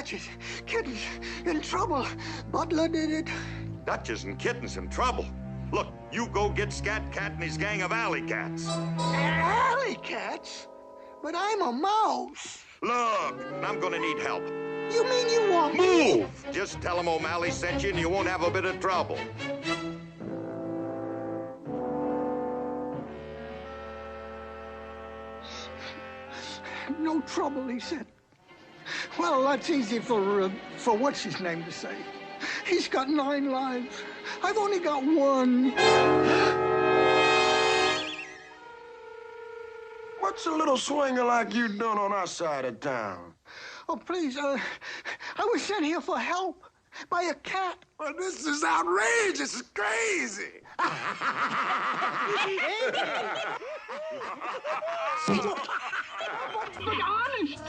Duchess, Kittens, in trouble. Butler did it. Duchess and Kitten's in trouble. Look, you go get Scat Cat and his gang of alley cats. Alley cats? But I'm a mouse. Look, I'm gonna need help. You mean you want me? Move! Just tell him O'Malley sent you and you won't have a bit of trouble. No trouble, he said. Well, that's easy for what's his name to say. He's got 9 lives. I've only got 1. What's a little swinger like you doing on our side of town? Oh, please, I was sent here for help by a cat. Well, this is outrageous. It's crazy. But honest,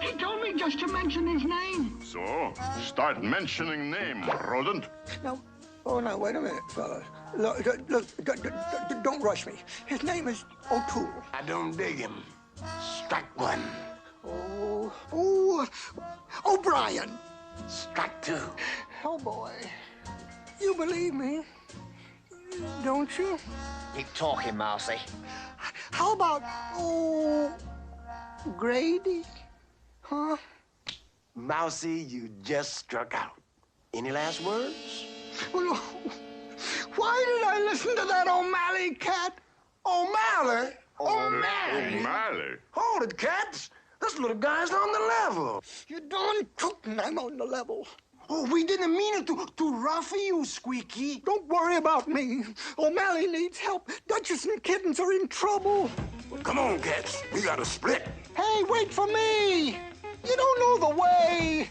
he told me just to mention his name. So, start mentioning name, rodent. No, oh, no, wait a minute, fellas. Look, don't rush me. His name is O'Toole. I don't dig him. Strike 1. O'Brien. Strike 2. Oh, boy. You believe me, don't you? Keep talking, Mousy. How about, Grady? Huh? Mousy, you just struck out. Any last words? Well, why did I listen to that O'Malley cat? O'Malley? O'Malley? Hold it, cats. This little guy's on the level. You darn tootin', I'm on the level. Oh, we didn't mean it to rough you, Squeaky. Don't worry about me. O'Malley needs help. Duchess and Kittens are in trouble. Well, come on, cats. We gotta split. Hey, wait for me. You don't know the way.